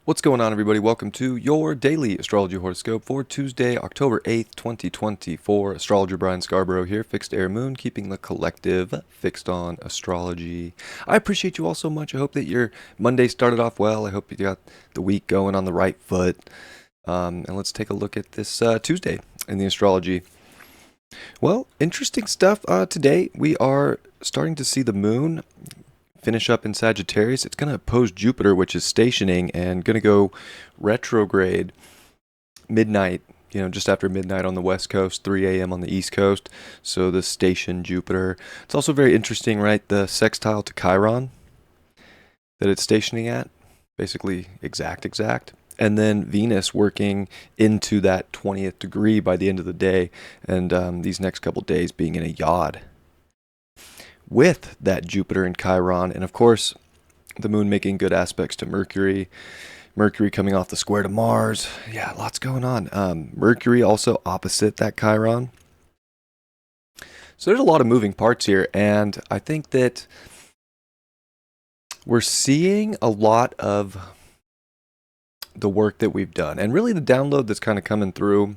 What's going on, everybody? Welcome to your daily astrology horoscope for Tuesday, October 8th, 2024. Astrologer Brian Scarborough here, fixed air moon, keeping the collective fixed on astrology. I appreciate you all so much. I hope that your Monday started off well. I hope you got the week going on the right foot. And let's take a look at this Tuesday in the astrology. Well, interesting stuff. Today we are starting to see the moon finish up in Sagittarius. It's going to oppose Jupiter, which is stationing and going to go retrograde midnight, just after midnight on the West Coast, 3 a.m. on the East Coast. So the station Jupiter. It's also very interesting, right? The sextile to Chiron that it's stationing at, basically exact. And then Venus working into that 20th degree by the end of the day, and these next couple days being in a yod with that Jupiter and Chiron, and of course, the moon making good aspects to Mercury. Mercury coming off the square to Mars. Yeah, lots going on. Mercury also opposite that Chiron. So there's a lot of moving parts here, and I think that we're seeing a lot of the work that we've done. And really the download that's kind of coming through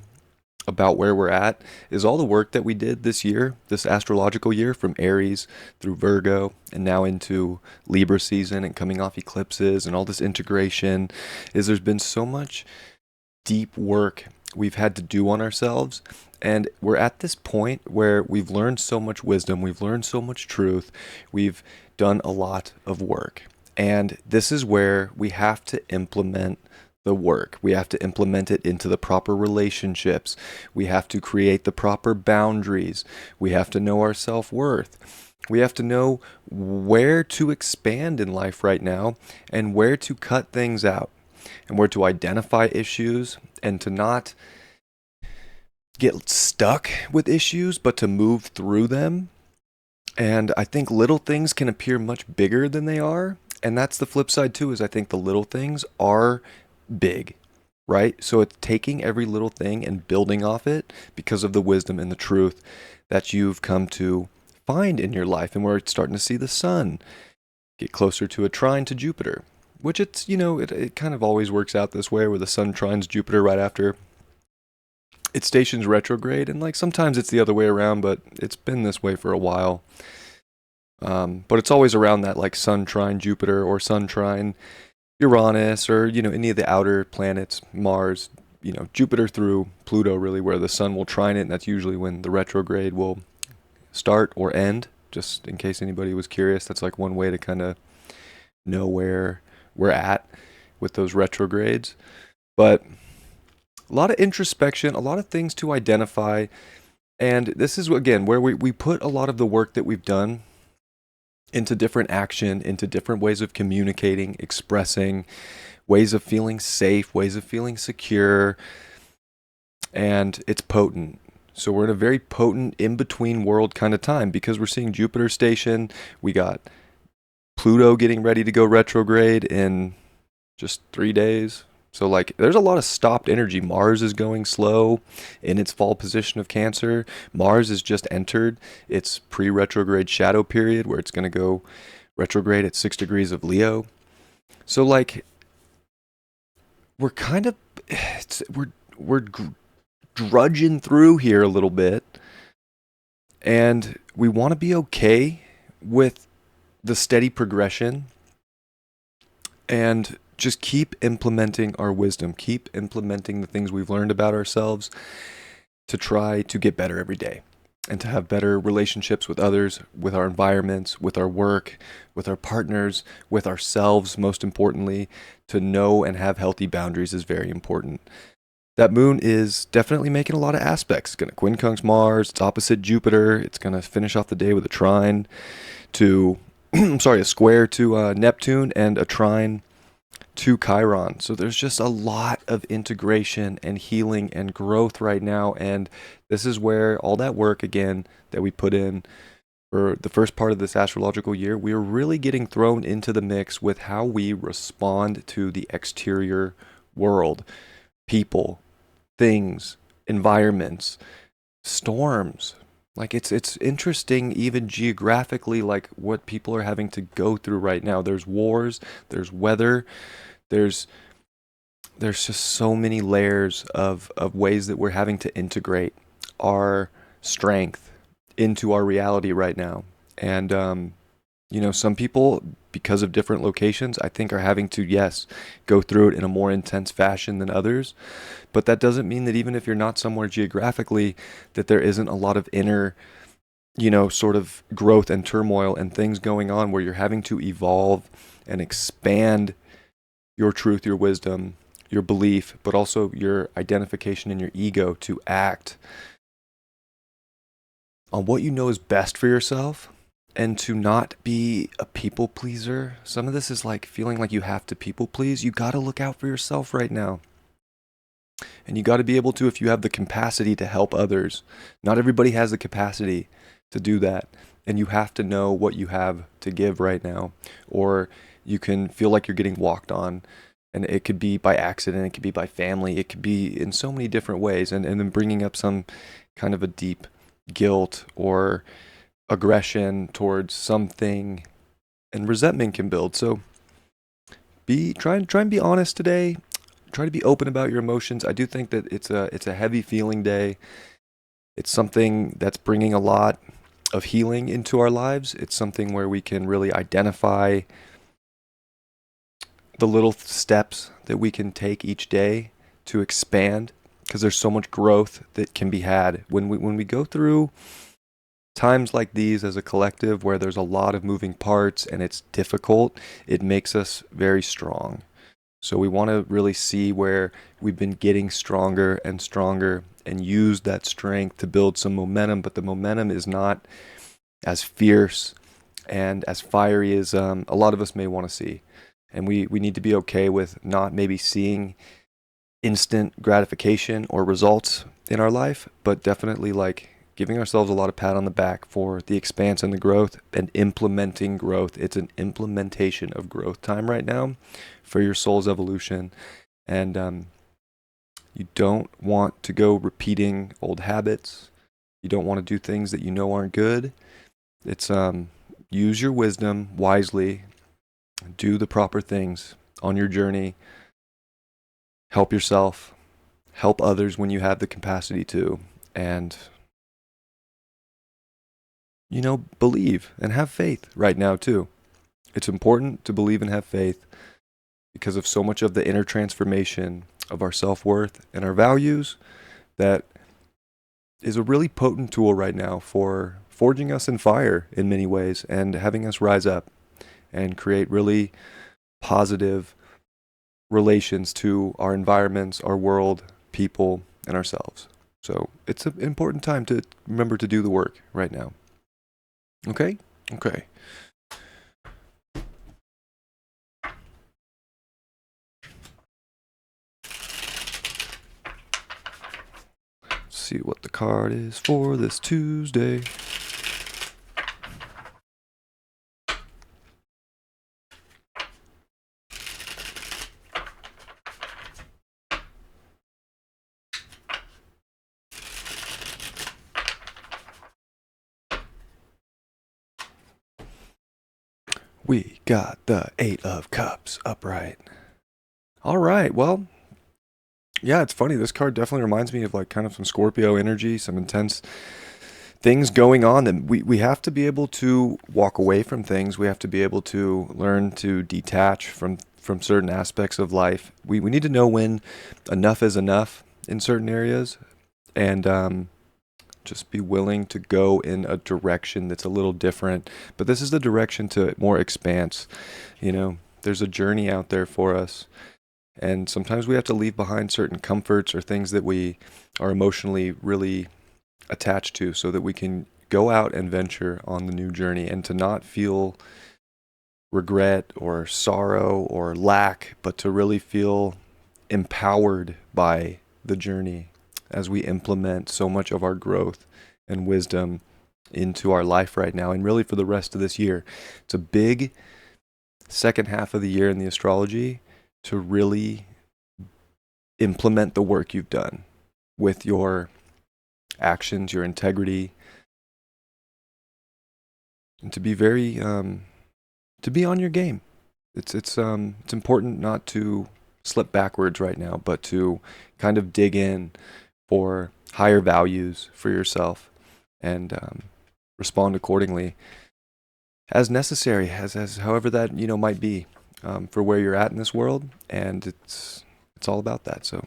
about where we're at is all the work that we did this year, this astrological year, from Aries through Virgo and now into Libra season and coming off eclipses and all this integration. Is there's been so much deep work we've had to do on ourselves, and we're at this point where we've learned so much wisdom, we've learned so much truth, we've done a lot of work, and this is where we have to implement the work. We have to implement it into the proper relationships. We have to create the proper boundaries. We have to know our self-worth. We have to know where to expand in life right now and where to cut things out and where to identify issues and to not get stuck with issues, but to move through them. And I think little things can appear much bigger than they are. And that's the flip side too, is I think the little things are big, right? So it's taking every little thing and building off it because of the wisdom and the truth that you've come to find in your life, and we're starting to see the sun get closer to a trine to Jupiter, which it kind of always works out this way, where the sun trines Jupiter right after it stations retrograde, and like sometimes it's the other way around, but it's been this way for a while. But it's always around that like sun trine Jupiter or sun trine Uranus, or any of the outer planets, Mars, Jupiter through Pluto, really, where the sun will trine it, and that's usually when the retrograde will start or end. Just in case anybody was curious, that's like one way to kind of know where we're at with those retrogrades. But a lot of introspection, a lot of things to identify, and this is again where we put a lot of the work that we've done into different action, into different ways of communicating, expressing, ways of feeling safe, ways of feeling secure, and it's potent. So we're in a very potent in-between world kind of time because we're seeing Jupiter station, we got Pluto getting ready to go retrograde in just 3 days. So like there's a lot of stopped energy. Mars is going slow in its fall position of Cancer. Mars has just entered its pre-retrograde shadow period where it's going to go retrograde at 6 degrees of Leo. So like we're kind of we're drudging through here a little bit, and we want to be okay with the steady progression and just keep implementing our wisdom, keep implementing the things we've learned about ourselves to try to get better every day and to have better relationships with others, with our environments, with our work, with our partners, with ourselves. Most importantly, to know and have healthy boundaries is very important. That moon is definitely making a lot of aspects. It's going to quincunx Mars, it's opposite Jupiter, it's going to finish off the day with a trine to, a square to Neptune, and a trine to Chiron. So there's just a lot of integration and healing and growth right now, and this is where all that work again that we put in for the first part of this astrological year, we're really getting thrown into the mix with how we respond to the exterior world, people, things, environments, storms. Like it's interesting even geographically, like what people are having to go through right now. There's wars, there's weather, there's there's just so many layers of ways that we're having to integrate our strength into our reality right now. And, some people, because of different locations, I think are having to, yes, go through it in a more intense fashion than others. But that doesn't mean that even if you're not somewhere geographically, that there isn't a lot of inner, sort of growth and turmoil and things going on where you're having to evolve and expand your truth, your wisdom, your belief, but also your identification and your ego to act on what you know is best for yourself and to not be a people pleaser. Some of this is like feeling like you have to people please. You got to look out for yourself right now. And you got to be able to, if you have the capacity to help others. Not everybody has the capacity to do that. And you have to know what you have to give right now. Or you can feel like you're getting walked on. And it could be by accident, it could be by family, it could be in so many different ways. And then bringing up some kind of a deep guilt or aggression towards something, and resentment can build. So try and be honest today. Try to be open about your emotions. I do think that it's a heavy feeling day. It's something that's bringing a lot of healing into our lives. It's something where we can really identify the little steps that we can take each day to expand, because there's so much growth that can be had when we go through times like these as a collective where there's a lot of moving parts and it's difficult. It makes us very strong. So we want to really see where we've been getting stronger and stronger and use that strength to build some momentum, but the momentum is not as fierce and as fiery as a lot of us may want to see. And we need to be okay with not maybe seeing instant gratification or results in our life, but definitely like giving ourselves a lot of pat on the back for the expanse and the growth and implementing growth. It's an implementation of growth time right now for your soul's evolution. And you don't want to go repeating old habits. You don't want to do things that you know aren't good. It's use your wisdom wisely, do the proper things on your journey, help yourself, help others when you have the capacity to, and believe and have faith right now too. It's important to believe and have faith because of so much of the inner transformation of our self-worth and our values that is a really potent tool right now for forging us in fire in many ways and having us rise up and create really positive relations to our environments, our world, people, and ourselves. So it's an important time to remember to do the work right now. Okay? Okay. Let's see what the card is for this Tuesday. We got the Eight of Cups upright. All right, well, yeah, it's funny. This card definitely reminds me of like kind of some Scorpio energy, some intense things going on that we have to be able to walk away from things. We have to be able to learn to detach from certain aspects of life. We need to know when enough is enough in certain areas, and just be willing to go in a direction that's a little different. But this is the direction to more expanse. There's a journey out there for us. And sometimes we have to leave behind certain comforts or things that we are emotionally really attached to so that we can go out and venture on the new journey and to not feel regret or sorrow or lack, but to really feel empowered by the journey as we implement so much of our growth and wisdom into our life right now and really for the rest of this year. It's a big second half of the year in the astrology to really implement the work you've done with your actions, your integrity, and to be very to be on your game. It's important not to slip backwards right now, but to kind of dig in for higher values for yourself and respond accordingly as necessary, as however that might be for where you're at in this world, and it's all about that. So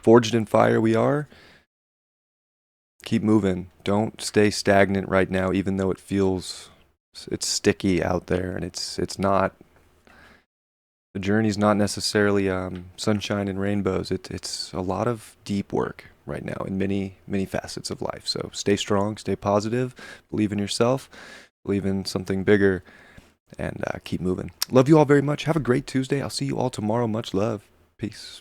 forged in fire we are. Keep moving. Don't stay stagnant right now, even though it's sticky out there, and it's not. The journey's not necessarily sunshine and rainbows. It's a lot of deep work right now in many facets of life. So stay strong, stay positive, believe in yourself, believe in something bigger, and keep moving. Love you all very much. Have a great Tuesday. I'll see you all tomorrow. Much love. Peace.